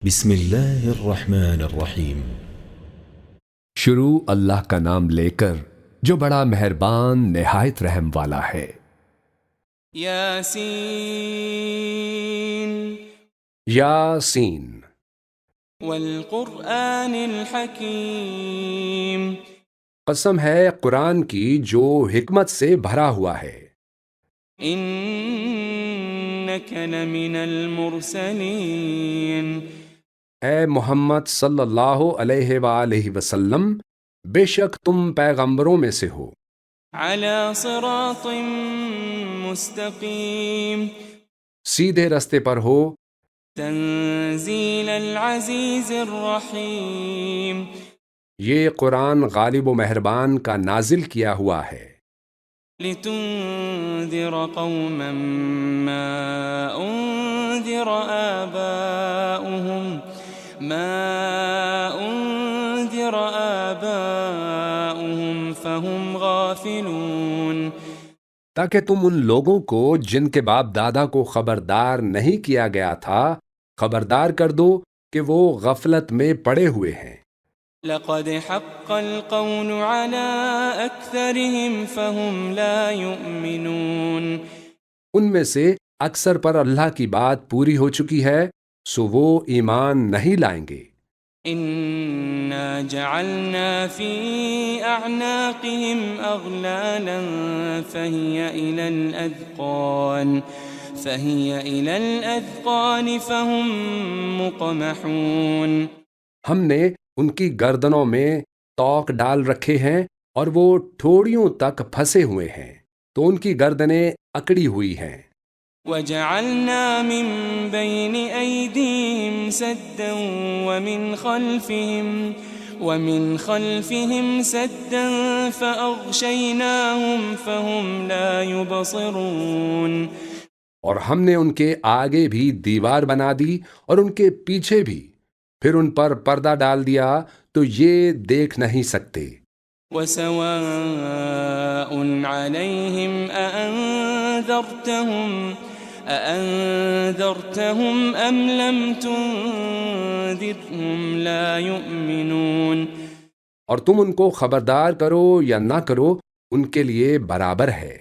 بسم اللہ الرحمن الرحیم۔ شروع اللہ کا نام لے کر جو بڑا مہربان نہایت رحم والا ہے۔ یاسین یاسین والقرآن الحکیم، قسم ہے قرآن کی جو حکمت سے بھرا ہوا ہے۔ انک لمن المرسلین، اے محمد صلی اللہ علیہ وآلہ وسلم، بے شک تم پیغمبروں میں سے ہو، علی صراط مستقیم، سیدھے رستے پر ہو، تنزیل العزیز الرحیم، یہ قرآن غالب و مہربان کا نازل کیا ہوا ہے، لتنذر قوما ما انذر آباؤهم فهم غافلون، تاکہ تم ان لوگوں کو جن کے باپ دادا کو خبردار نہیں کیا گیا تھا خبردار کر دو کہ وہ غفلت میں پڑے ہوئے ہیں۔ لقد حق القول على أكثرهم فهم لا يؤمنون، ان میں سے اکثر پر اللہ کی بات پوری ہو چکی ہے سو وہ ایمان نہیں لائیں گے۔ إنا جعلنا في أعناقهم أغلالا فهي إلى الأذقان فهم مقمحون، ہم نے ان کی گردنوں میں توق ڈال رکھے ہیں اور وہ ٹھوڑیوں تک پھنسے ہوئے ہیں تو ان کی گردنیں اکڑی ہوئی ہیں۔ وجعلنا من بين أيديهم سدا ومن خلفهم سدا فأغشيناهم فهم لا يبصرون، اور ہم نے ان کے آگے بھی دیوار بنا دی اور ان کے پیچھے بھی، پھر ان پر پردہ ڈال دیا تو یہ دیکھ نہیں سکتے۔ وسواء عليهم أأنذرتهم أم لم تنذرهم لا يؤمنون، اور تم ان کو خبردار کرو یا نہ کرو ان کے لیے برابر ہے،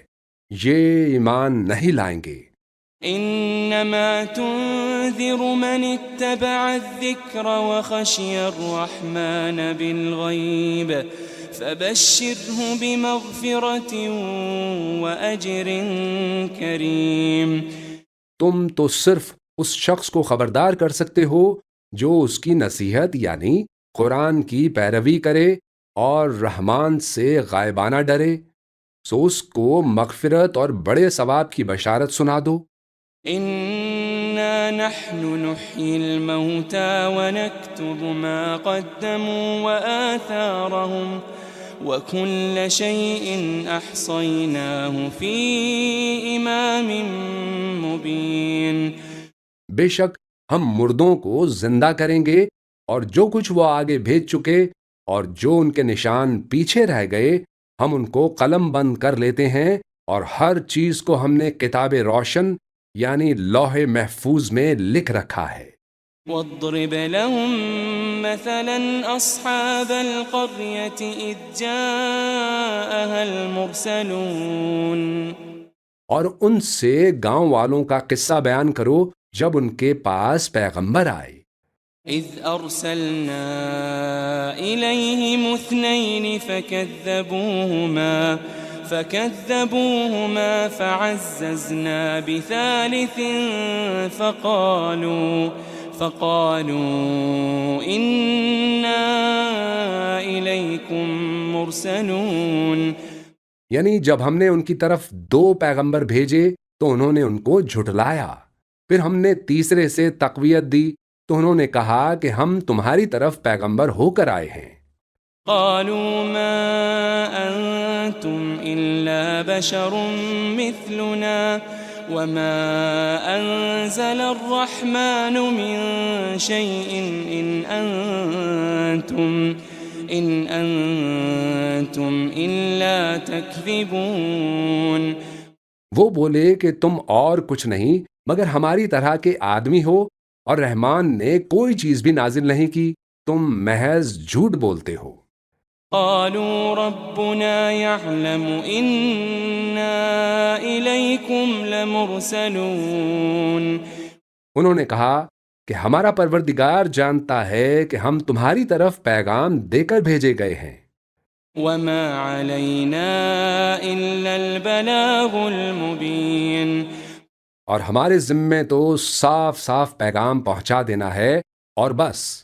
یہ ایمان نہیں لائیں گے۔ انما تنذر من اتبع الذکر وخشی الرحمن بالغیب فبشره بمغفرة وأجر کریم، تم تو صرف اس شخص کو خبردار کر سکتے ہو جو اس کی نصیحت یعنی قرآن کی پیروی کرے اور رحمان سے غائبانہ ڈرے، سو اس کو مغفرت اور بڑے ثواب کی بشارت سنا دو۔ انا نحن نحيي الموتى ونكتب ما قدموا وآثارهم وكل شيء أحصيناه في إمام مبين، بے شک ہم مردوں کو زندہ کریں گے اور جو کچھ وہ آگے بھیج چکے اور جو ان کے نشان پیچھے رہ گئے ہم ان کو قلم بند کر لیتے ہیں، اور ہر چیز کو ہم نے کتاب روشن یعنی لوح محفوظ میں لکھ رکھا ہے۔ واضرب لهم مثلا أصحاب القرية إذ جاءها المرسلون، اور ان سے گاؤں والوں کا قصہ بیان کرو جب ان کے پاس پیغمبر آئے۔ إذ أرسلنا إليهم اثنين فكذبوهما فعززنا بثالث فقالوا إنا إليكم مرسلون، یعنی جب ہم نے ان کی طرف دو پیغمبر بھیجے تو انہوں نے ان کو جھٹلایا، پھر ہم نے تیسرے سے تقویت دی تو انہوں نے کہا کہ ہم تمہاری طرف پیغمبر ہو کر آئے ہیں۔ قالوا ما أنتم إلا بشر مثلنا وما أنزل الرحمن من شيء إن أنتم إلا تكذبون، وہ بولے کہ تم اور کچھ نہیں مگر ہماری طرح کے آدمی ہو اور رحمان نے کوئی چیز بھی نازل نہیں کی، تم محض جھوٹ بولتے ہو۔ قالوا ربنا يعلم إنا إليكم لمرسلون انہوں نے کہا کہ ہمارا پروردگار جانتا ہے کہ ہم تمہاری طرف پیغام دے کر بھیجے گئے ہیں، وما علينا إلا البلاغ المبين اور ہمارے ذمے تو صاف صاف پیغام پہنچا دینا ہے اور بس۔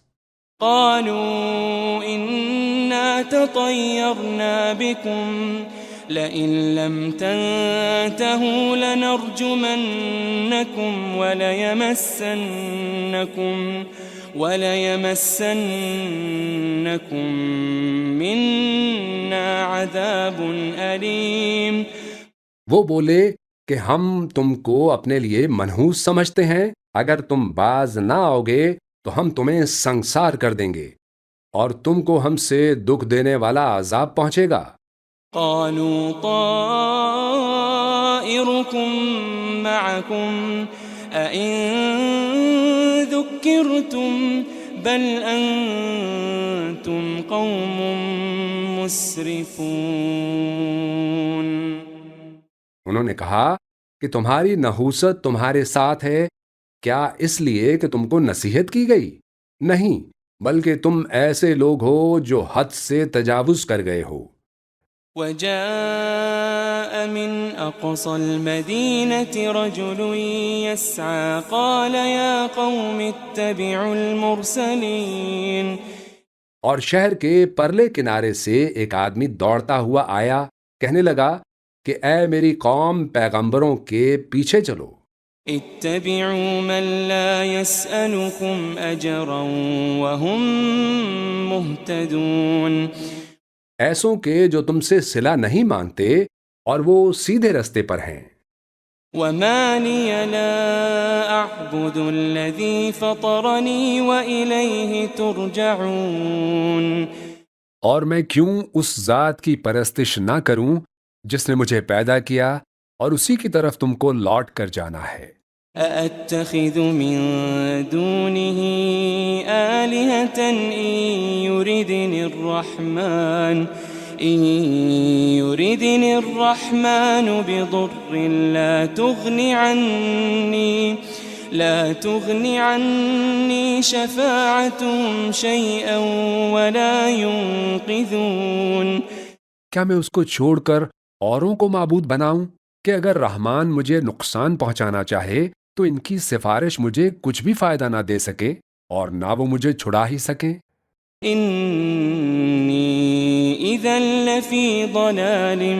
قالوا إنا تطيرنا بكم لئن لم تنتهوا لنرجمنكم وليمسنكم منا عذاب أليم۔ وہ بولے کہ ہم تم کو اپنے لیے منحوس سمجھتے ہیں، اگر تم باز نہ آؤ گے تو ہم تمہیں سنسار کر دیں گے اور تم کو ہم سے دکھ دینے والا عذاب پہنچے گا۔ قالوا طائركم معكم أئن ذكرتم بل أنتم قوم مسرفون۔ انہوں نے کہا کہ تمہاری نحوست تمہارے ساتھ ہے، کیا اس لیے کہ تم کو نصیحت کی گئی؟ نہیں، بلکہ تم ایسے لوگ ہو جو حد سے تجاوز کر گئے ہو۔ وجاء من أقصى المدينة رجل يسعى قال يا قوم اتبعوا المرسلين۔ اور شہر کے پرلے کنارے سے ایک آدمی دوڑتا ہوا آیا، کہنے لگا کہ اے میری قوم، پیغمبروں کے پیچھے چلو۔ اتبعوا من لا يسألكم أجرا وهم مهتدون۔ ایسوں کے جو تم سے صلہ نہیں مانگتے اور وہ سیدھے رستے پر ہیں۔ وما لي لا أعبد الذي فطرني وإليه ترجعون۔ اور میں کیوں اس ذات کی پرستش نہ کروں جس نے مجھے پیدا کیا اور اسی کی طرف تم کو لوٹ کر جانا ہے۔ أأتخذ من دونه آلهة إن يردني الرحمن بضر لا تغني عني شفاعتهم شيئا ولا ينقذون۔ کیا میں اس کو چھوڑ کر اوروں کو معبود بناؤں کہ اگر رحمان مجھے نقصان پہنچانا چاہے تو ان کی سفارش مجھے کچھ بھی فائدہ نہ دے سکے اور نہ وہ مجھے چھڑا ہی سکیں؟ إني إذا لفي ضلال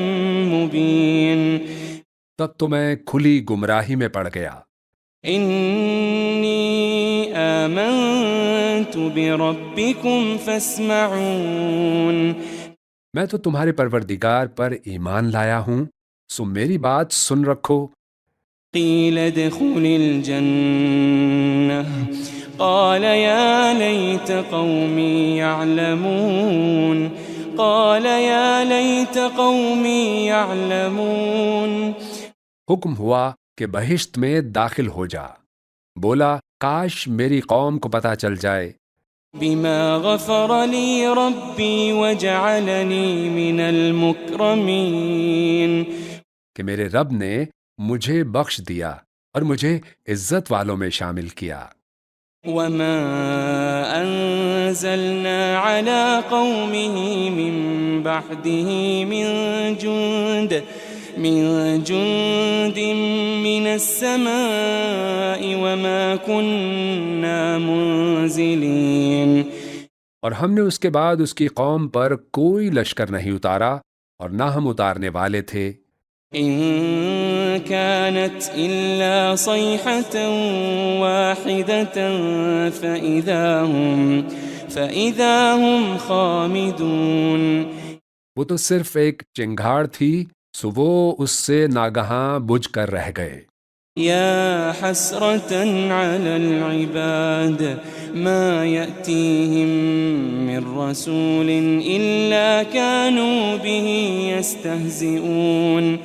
مبين۔ تب تو میں کھلی گمراہی میں پڑ گیا۔ إني آمنت بربكم فاسمعون۔ میں تو تمہارے پروردگار پر ایمان لایا ہوں، سو میری بات سن رکھو۔ قيل ادخل الجنة قال يا ليت قومي يعلمون۔ حکم ہوا کہ بہشت میں داخل ہو جا، بولا کاش میری قوم کو پتہ چل جائے۔ بما غفر لي ربي وجعلني من المكرمين۔ کہ میرے رب نے مجھے بخش دیا اور مجھے عزت والوں میں شامل کیا۔ وما أنزلنا على قومه من بعده من جند من السماء وما كنا منزلين۔ اور ہم نے اس کے بعد اس کی قوم پر کوئی لشکر نہیں اتارا اور نہ ہم اتارنے والے تھے۔ إن كانت إلا صيحة واحدة فإذا هم خامدون۔ وہ تو صرف ایک چنگھاڑ تھی، سو وہ اس سے ناگہاں بجھ کر رہ گئے۔ يا حسرة على العباد ما يأتيهم من رسول إلا كانوا به يستهزئون۔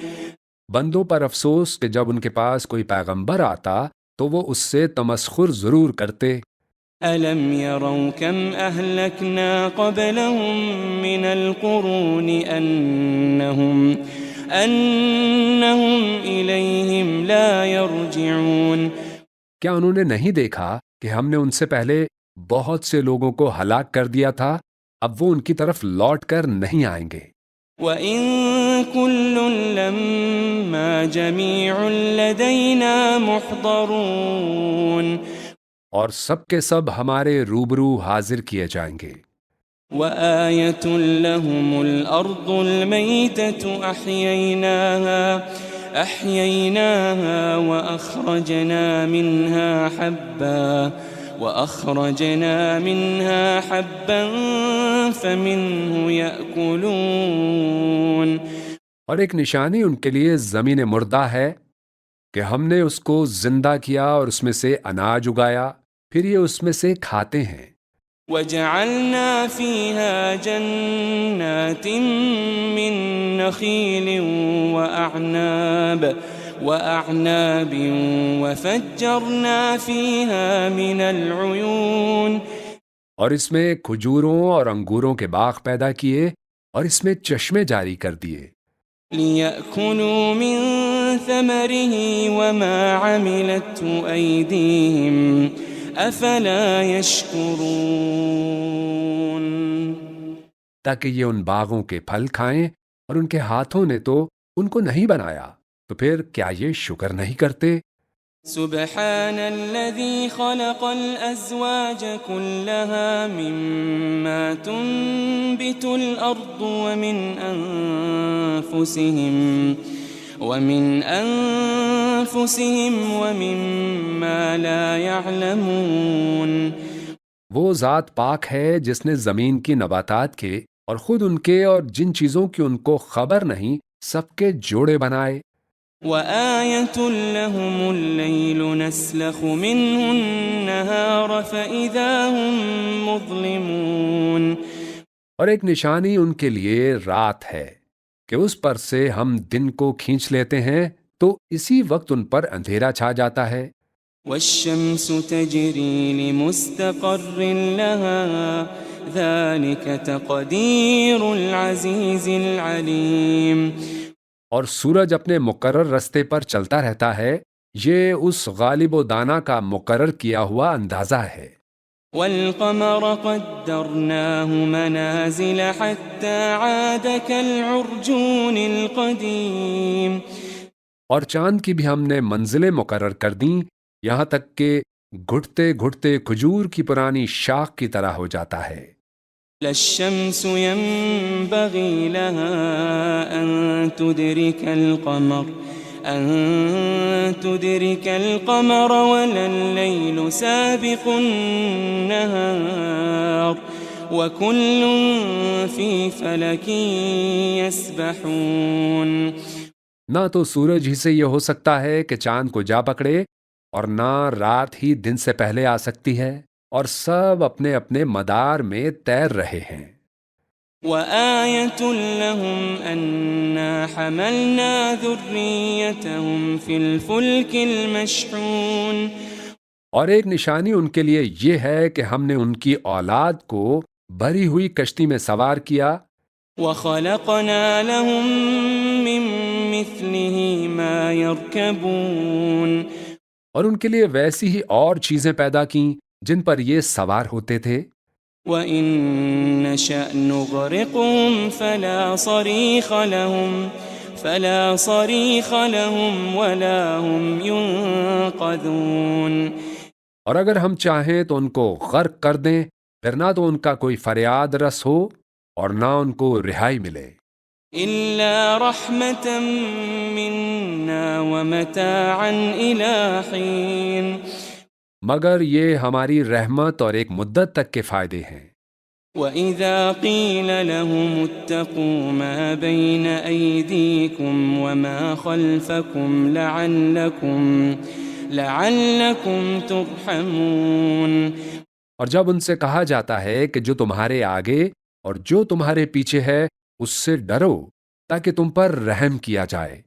بندوں پر افسوس کہ جب ان کے پاس کوئی پیغمبر آتا تو وہ اس سے تمسخر ضرور کرتے۔ ألم يروا كم أهلكنا قبلهم من القرون أنهم إليهم لا يرجعون۔ کیا انہوں نے نہیں دیکھا کہ ہم نے ان سے پہلے بہت سے لوگوں کو ہلاک کر دیا تھا، اب وہ ان کی طرف لوٹ کر نہیں آئیں گے۔ وَإِن كُلٌّ لَّمَّا جَمِيعٌ لَّدَيْنَا مُحْضَرُونَ، اور سب کے سب ہمارے روبرو حاضر کیے جائیں گے۔ وَآيَةٌ لَّهُمُ الْأَرْضُ الْمَيْتَةُ أَحْيَيْنَاهَا وَأَخْرَجْنَا مِنْهَا حَبًّا فَمِنْهُ يَأْكُلُونَ۔ اور ایک نشانی ان کے لیے زمین مردہ ہے کہ ہم نے اس کو زندہ کیا اور اس میں سے اناج اگایا، پھر یہ اس میں سے کھاتے ہیں۔ وَجَعَلْنَا فِيهَا جَنَّاتٍ مِّن نَّخِيلٍ وَأَعْنَابٍ وَفَجَّرْنَا فِيهَا مِنَ الْعُيُونِ، اور اس میں کھجوروں اور انگوروں کے باغ پیدا کیے اور اس میں چشمے جاری کر دیے۔ لِيَأْكُلُوا مِن ثَمَرِهِ وَمَا عَمِلَتْهُ أَيْدِيهِمْ أَفَلَا يَشْكُرُونَ۔ تاکہ یہ ان باغوں کے پھل کھائیں، اور ان کے ہاتھوں نے تو ان کو نہیں بنایا، تو پھر کیا یہ شکر نہیں کرتے؟ سبحان الذي خلق الأزواج كلها مما تنبت الأرض ومن أنفسهم ومما لا يعلمون۔ وہ ذات پاک ہے جس نے زمین کی نباتات کے اور خود ان کے اور جن چیزوں کی ان کو خبر نہیں سب کے جوڑے بنائے۔ وَآيَةٌ لَّهُمُ اللَّيْلُ نَسْلَخُ مِنْهُ النَّهَارَ فَإِذَا هُم مُّظْلِمُونَ۔ اور ایک نشانی ان کے لیے رات ہے کہ اس پر سے ہم دن کو کھینچ لیتے ہیں تو اسی وقت ان پر اندھیرا چھا جاتا ہے۔ وَالشَّمْسُ تَجْرِي لِمُسْتَقَرٍّ لَّهَا ذَلِكَ تَقْدِيرُ الْعَزِيزِ الْعَلِيمِ۔ اور سورج اپنے مقرر رستے پر چلتا رہتا ہے، یہ اس غالب و دانا کا مقرر کیا ہوا اندازہ ہے۔ وَالْقَمَرَ قَدَّرْنَاهُ مَنَازِلَ حَتَّى عَادَ كَالْعُرْجُونِ الْقَدِيمِ۔ اور چاند کی بھی ہم نے منزلیں مقرر کر دیں، یہاں تک کہ گھٹتے گھٹتے کھجور کی پرانی شاخ کی طرح ہو جاتا ہے۔ لا الشمس ينبغي لها أن تدرك القمر ولا الليل سابق النهار وكل في فلك يسبحون۔ نہ تو سورج ہی سے یہ ہو سکتا ہے کہ چاند کو جا پکڑے، اور نہ رات ہی دن سے پہلے آ سکتی ہے، اور سب اپنے اپنے مدار میں تیر رہے ہیں۔ وَآيَةٌ لَّهُمْ أَنَّا حَمَلْنَا ذُرِّيَّتَهُمْ فِي الْفُلْكِ الْمَشْحُونِ۔ اور ایک نشانی ان کے لیے یہ ہے کہ ہم نے ان کی اولاد کو بھری ہوئی کشتی میں سوار کیا۔ وَخَلَقْنَا لَهُم مِّن مِّثْلِهِ مَا يَرْكَبُونَ۔ اور ان کے لیے ویسی ہی اور چیزیں پیدا کیں جن پر یہ سوار ہوتے تھے۔ وَإِن نَّشَأْ نُغْرِقْهُمْ فَلَا صَرِيخَ لَهُمْ وَلَا هُمْ يُنقَذُونَ۔ اور اگر ہم چاہیں تو ان کو غرق کر دیں، پھر نہ تو ان کا کوئی فریاد رس ہو اور نہ ان کو رہائی ملے۔ إِلَّا رَحْمَةً مِّنَّا وَمَتَاعًا إِلَىٰ حِينٍ۔ مگر یہ ہماری رحمت اور ایک مدت تک کے فائدے ہیں۔ وَإِذَا قِيلَ لَهُمُ اتَّقُوا مَا بَيْنَ أَيْدِيكُمْ وَمَا خَلْفَكُمْ لَعَلَّكُمْ تُرْحَمُونَ۔ اور جب ان سے کہا جاتا ہے کہ جو تمہارے آگے اور جو تمہارے پیچھے ہے اس سے ڈرو تاکہ تم پر رحم کیا جائے۔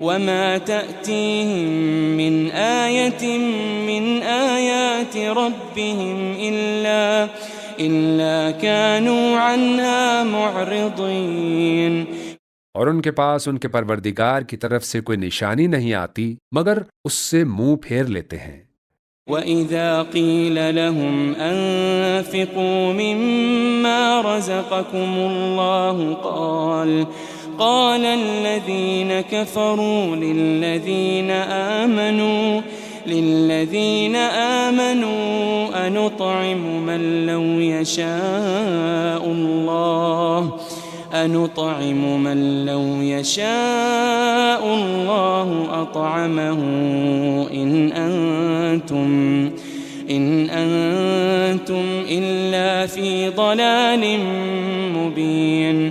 وما تأتيهم من آية من آيات ربهم إلا كانوا عنها معرضين۔ اور ان کے پاس ان کے پروردگار کی طرف سے کوئی نشانی نہیں آتی مگر اس سے منہ پھیر لیتے ہیں۔ وَإِذَا قِيلَ لَهُمْ أَنفِقُوا مِمَّا رَزَقَكُمُ اللَّهُ قال الذين كفروا للذين آمنوا أنطعم من لو يشاء الله أطعمه إن أنتم إلا في ضلال مبين۔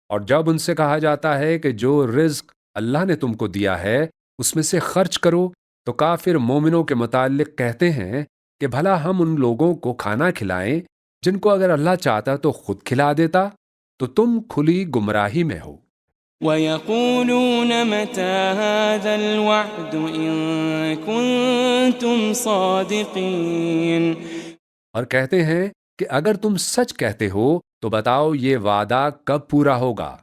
اور جب ان سے کہا جاتا ہے کہ جو رزق اللہ نے تم کو دیا ہے اس میں سے خرچ کرو، تو کافر مومنوں کے متعلق کہتے ہیں کہ بھلا ہم ان لوگوں کو کھانا کھلائیں جن کو اگر اللہ چاہتا تو خود کھلا دیتا، تو تم کھلی گمراہی میں ہو۔ وَيَقُولُونَ مَتَى هَذَا الْوَعْدُ إِن كُنتُمْ صَادِقِينَ۔ اور کہتے ہیں کہ اگر تم سچ کہتے ہو تو بتاؤ یہ وعدہ کب پورا ہوگا؟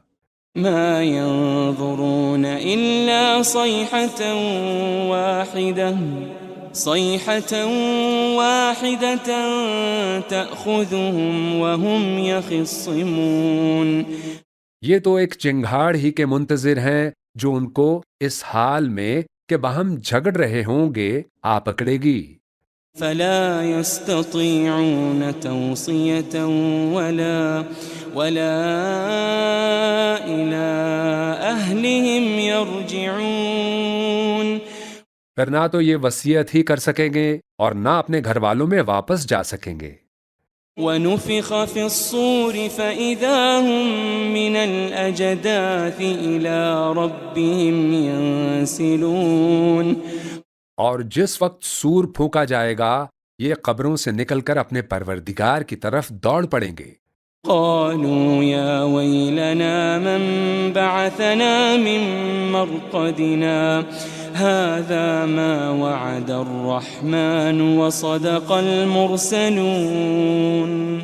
ما ينظرون إلا صيحة واحدة تأخذهم وهم يخصمون۔ یہ تو ایک چنگھاڑ ہی کے منتظر ہیں جو ان کو اس حال میں کہ باہم جھگڑ رہے ہوں گے آ پکڑے گی۔ فلا يستطيعون توصية ولا إلى أهلهم يرجعون۔ پھر نہ تو یہ وصیت ہی کر سکیں گے اور نہ اپنے گھر والوں میں واپس جا سکیں گے۔ وَنُفِخَ فِي الصُّورِ فَإِذَا هُم مِّنَ الْأَجْدَاثِ إِلَى رَبِّهِمْ يَنسِلُونَ۔ اور جس وقت سور پھونکا جائے گا یہ قبروں سے نکل کر اپنے پروردگار کی طرف دوڑ پڑیں گے۔ قالوا يا ويلنا من بعثنا من مرقدنا هذا ما وعد الرحمن وصدق المرسلون۔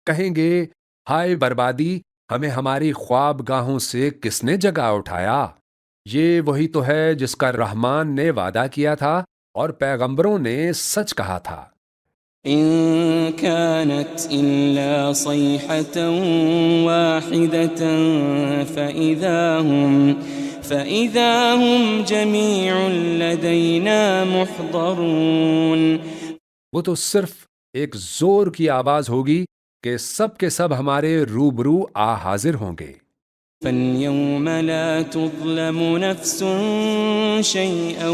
کہیں گے ہائے بربادی، ہمیں ہماری خواب گاہوں سے کس نے جگا اٹھایا؟ یہ وہی تو ہے جس کا رحمان نے وعدہ کیا تھا اور پیغمبروں نے سچ کہا تھا۔ إن كانت إلا صيحة واحدة فإذا هم جميع لدينا محضرون۔ وہ تو صرف ایک زور کی آواز ہوگی کہ سب کے سب ہمارے روبرو آ حاضر ہوں گے۔ فاليوم لا تظلم نفس شيئا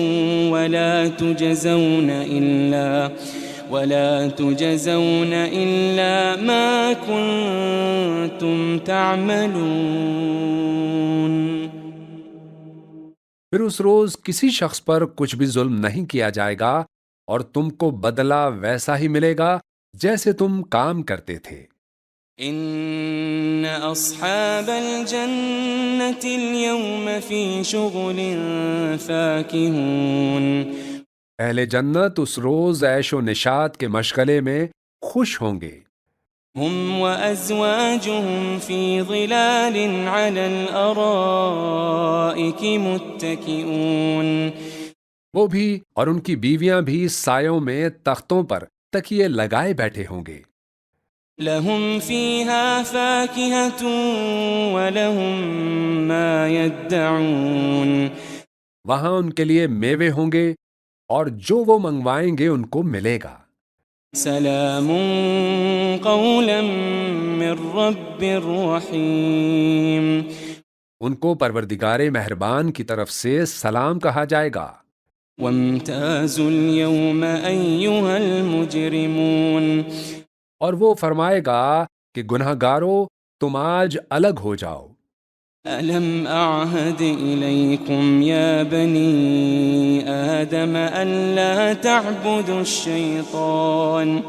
ولا تجزون إلا ما كنتم تعملون۔ پھر اس روز کسی شخص پر کچھ بھی ظلم نہیں کیا جائے گا اور تم کو بدلہ ویسا ہی ملے گا جیسے تم کام کرتے تھے۔ إن أصحاب الجنة اليوم في شغل فاكهون۔ اہل جنت اس روز عیش و نشاط کے مشغلے میں خوش ہوں گے۔ هم وأزواجهم في ظلال على الأرائك متكئون۔ وہ بھی اور ان کی بیویاں بھی سایوں میں تختوں پر تکیے لگائے بیٹھے ہوں گے۔ لهم فيها فاكهة ولهم ما يدعون۔ وہاں ان کے لیے میوے ہوں گے اور جو وہ منگوائیں گے ان کو ملے گا۔ سلام قولا من رب رحیم۔ ان کو پروردگار مہربان کی طرف سے سلام کہا جائے گا۔ وامتازوا اليوم أيها المجرمون۔ اور وہ فرمائے گا کہ گناہ گارو تم آج الگ ہو جاؤ۔ ألم أعهد إليكم يا بني آدم ألا تعبدوا الشيطان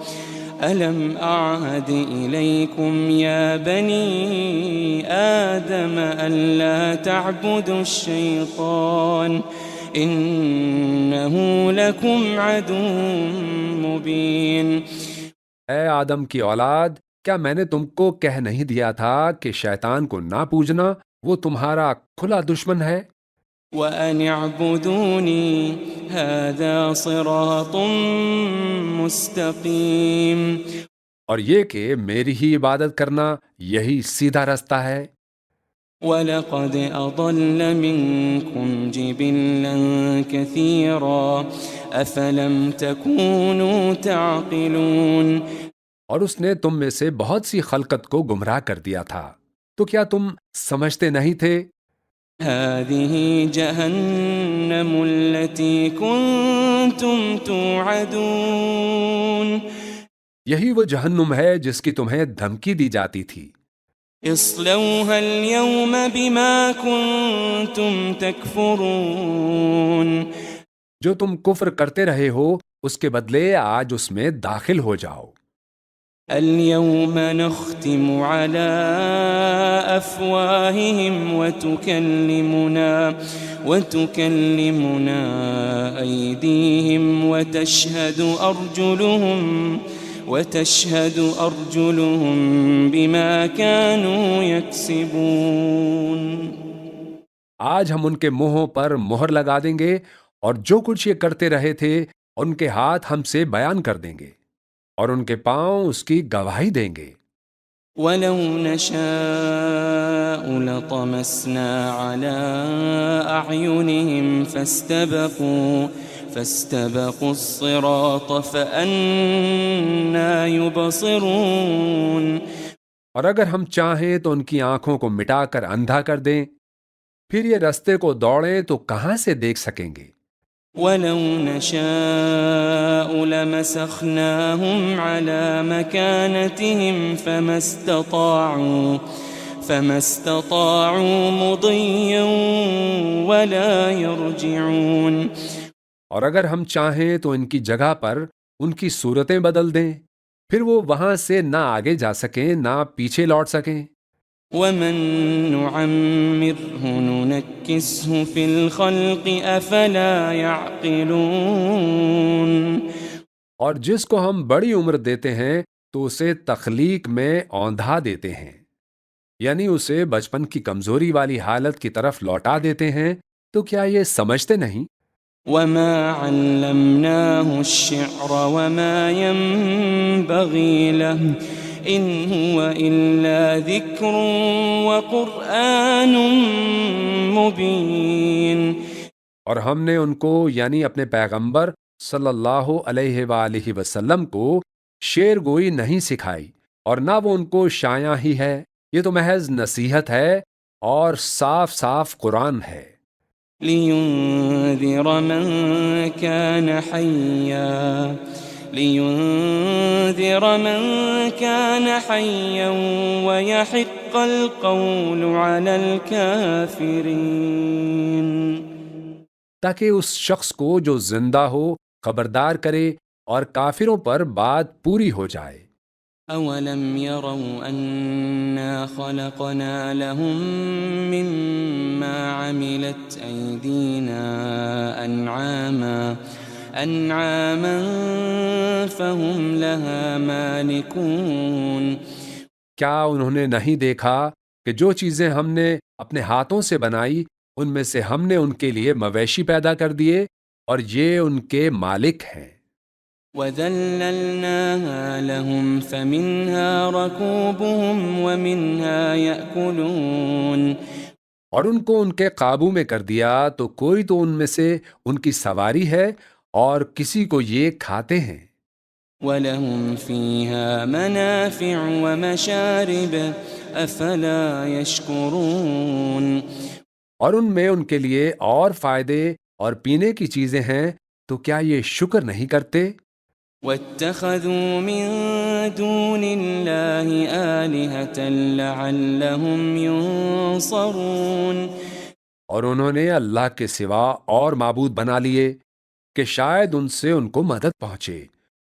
ألم أعهد إليكم يا بني آدم ألا تعبدوا الشيطان إنه لكم عدو مبين. اے آدم کی اولاد، کیا میں نے تم کو کہہ نہیں دیا تھا کہ شیطان کو نہ پوجنا، وہ تمہارا کھلا دشمن ہے؟ وأن اعبدوني هذا صراط مستقيم. اور یہ کہ میری ہی عبادت کرنا یہی سیدھا رستہ ہے. وَلَقَدْ أَضَلَّ مِنْكُمْ جِبِلًّا كَثِيرًا أَفَلَمْ تَكُونُوا تَعْقِلُونَ. اور اس نے تم میں سے بہت سی خلقت کو گمراہ کر دیا تھا، تو کیا تم سمجھتے نہیں تھے؟ هذه جهنم التي كنتم توعدون. یہی وہ جہنم ہے جس کی تمہیں دھمکی دی جاتی تھی. اصلوها اليوم بما كنتم تكفرون. جو تم کفر کرتے رہے ہو اس کے بدلے آج اس میں داخل ہو جاؤ. اليوم نختم على أفواههم وتكلمنا أيديهم وتشهد أرجلهم بما كانوا يكسبون. آج ہم ان کے منہوں پر مہر لگا دیں گے اور جو کچھ یہ کرتے رہے تھے ان کے ہاتھ ہم سے بیان کر دیں گے اور ان کے پاؤں اس کی گواہی دیں گے. وَلَوْ نَشَاءُ لَطَمَسْنَا عَلَىٰ أَعْيُنِهِمْ فَاسْتَبَقُوا الصِّرَاطَ فَأَنَّىٰ يُبْصِرُونَ. اور اگر ہم چاہیں تو ان کی آنکھوں کو مٹا کر اندھا کر دیں، پھر یہ رستے کو دوڑیں تو کہاں سے دیکھ سکیں گے. وَلَوْ نَشَاءُ لَمَسَخْنَاهُمْ عَلَىٰ مَكَانَتِهِمْ فَمَا اسْتَطَاعُوا مُضِيًّا وَلَا يَرْجِعُونَ. اور اگر ہم چاہیں تو ان کی جگہ پر ان کی صورتیں بدل دیں، پھر وہ وہاں سے نہ آگے جا سکیں نہ پیچھے لوٹ سکیں. وَمَن نُّعَمِّرْهُ نُنَكِّسْهُ فِي الْخَلْقِ أَفَلَا يَعْقِلُونَ. اور جس کو ہم بڑی عمر دیتے ہیں تو اسے تخلیق میں اوندھا دیتے ہیں، یعنی اسے بچپن کی کمزوری والی حالت کی طرف لوٹا دیتے ہیں. تو کیا یہ سمجھتے نہیں؟ وَمَا عَلَّمْنَاهُ الشِّعْرَ وَمَا يَنبَغِي لَهُ إِنْ هُوَ إِلَّا ذِكْرٌ وَقُرْآنٌ مُبِينٌ. اور ہم نے ان کو یعنی اپنے پیغمبر صلی اللہ علیہ وآلہ وسلم کو شعر گوئی نہیں سکھائی، اور نہ وہ ان کو شایع ہی ہے، یہ تو محض نصیحت ہے اور صاف صاف قرآن ہے. لِيُنذِرَ مَن كَانَ حَيًّا وَيَحِقَّ الْقَوْلُ عَلَى الْكَافِرِينَ. تاکہ اس شخص کو جو زندہ ہو خبردار کرے اور کافروں پر بات پوری ہو جائے. أَوَلَمْ يَرَوْا أَنَّا خَلَقْنَا لَهُم مِّمَّا عَمِلَتْ أَيْدِينَا أَنْعَامًا فَهُمْ لَهَا مَالِكُونَ. کیا انہوں نے نہیں دیکھا کہ جو چیزیں ہم نے اپنے ہاتھوں سے بنائی ان میں سے ہم نے ان کے لیے مویشی پیدا کر دیے اور یہ ان کے مالک ہیں. وَذَلَّلْنَاهَا لَهُمْ فَمِنْهَا رَكُوبُهُمْ وَمِنْهَا يَأْكُلُونَ. اور ان کو ان کے قابو میں کر دیا تو کوئی تو ان میں سے ان کی سواری ہے اور کسی کو یہ کھاتے ہیں. وَلَهُمْ فِيهَا مَنَافِعُ وَمَشَارِبُ أَفَلَا يَشْكُرُونَ. اور ان میں ان کے لیے اور فائدے اور پینے کی چیزیں ہیں، تو کیا یہ شکر نہیں کرتے؟ وَاتَّخَذُوا مِن دُونِ اللَّهِ آلِهَةً لَعَلَّهُمْ يُنصَرُونَ. اور انہوں نے اللہ کے سوا اور معبود بنا لیے کہ شاید ان سے ان کو مدد پہنچے.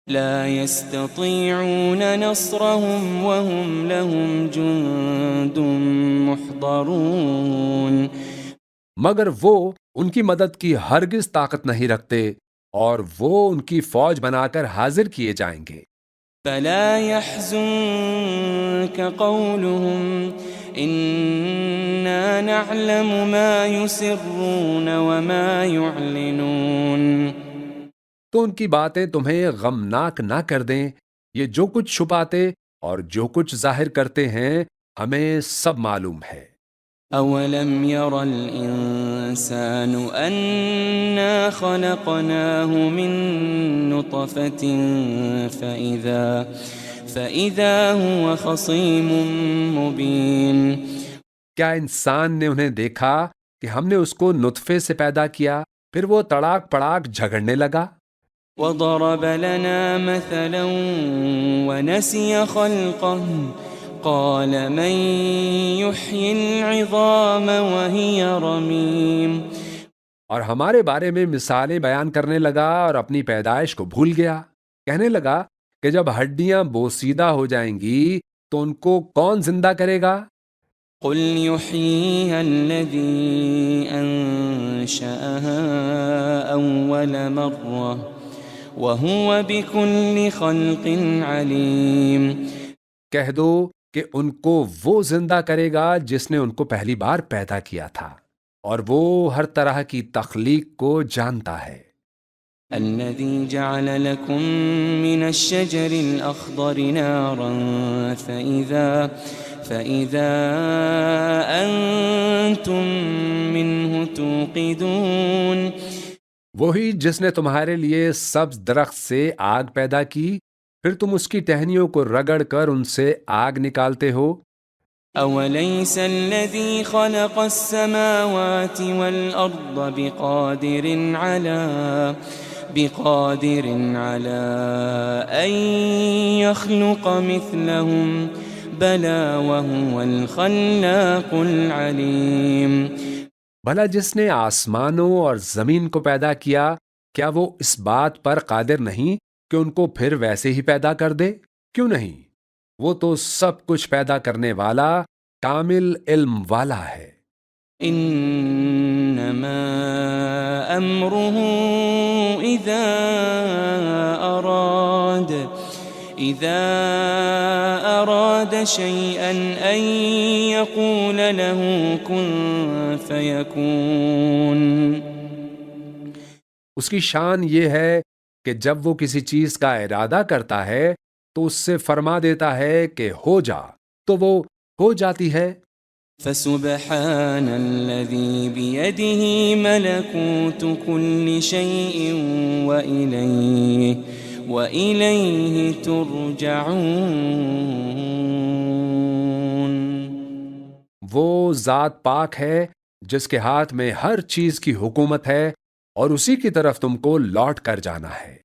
لا يستطيعون نصرهم وهم لهم جند محضرون. مگر وہ ان کی مدد کی ہرگز طاقت نہیں رکھتے اور وہ ان کی فوج بنا کر حاضر کیے جائیں گے. فلا يحزنك قولهم إنا نعلم ما يسرون وما يعلنون. تو ان کی باتیں تمہیں غمناک نہ کر دیں. یہ جو کچھ چھپاتے اور جو کچھ ظاہر کرتے ہیں ہمیں سب معلوم ہے. أولم ير الإنسان أنا خلقناه من نطفة فإذا هو خصيم مبين. کیا انسان نے انہیں دیکھا کہ ہم نے اس کو نطفے سے پیدا کیا پھر وہ تڑاک پڑاک جھگڑنے لگا. وضرب لنا مثلا ونسي خلقه قال من يحيي العظام وهي رميم. اور ہمارے بارے میں مثالیں بیان کرنے لگا اور اپنی پیدائش کو بھول گیا. کہنے لگا کہ جب ہڈیاں بوسیدہ ہو جائیں گی تو ان کو کون زندہ کرے گا؟ قل يحييها الذي أنشأها أول مرة وهو بكل خلق عليم. کہہ دو کہ ان کو وہ زندہ کرے گا جس نے ان کو پہلی بار پیدا کیا تھا اور وہ ہر طرح کی تخلیق کو جانتا ہے. الذي جعل لكم من الشجر الأخضر نارا فإذا أنتم منه توقدون. وہی جس نے تمہارے لیے سبز درخت سے آگ پیدا کی پھر تم اس کی ٹہنیوں کو رگڑ کر ان سے آگ نکالتے ہو. أوليس الذي خلق السماوات والأرض بقادر على أن يخلق مثلهم بلى وهو الخلاق العليم. بھلا جس نے آسمانوں اور زمین کو پیدا کیا کیا وہ اس بات پر قادر نہیں کہ ان کو پھر ویسے ہی پیدا کر دے؟ کیوں نہیں؟ وہ تو سب کچھ پیدا کرنے والا کامل علم والا ہے. انما امره اذا اراد شيئا ان يقول له كن فيكون. اس کی شان یہ ہے کہ جب وہ کسی چیز کا ارادہ کرتا ہے تو اس سے فرما دیتا ہے کہ ہو جا تو وہ ہو جاتی ہے. فسبحان الذي بيده ملكوت كل شيء وإليه ترجعون. وہ ذات پاک ہے جس کے ہاتھ میں ہر چیز کی حکومت ہے اور اسی کی طرف تم کو لوٹ کر جانا ہے.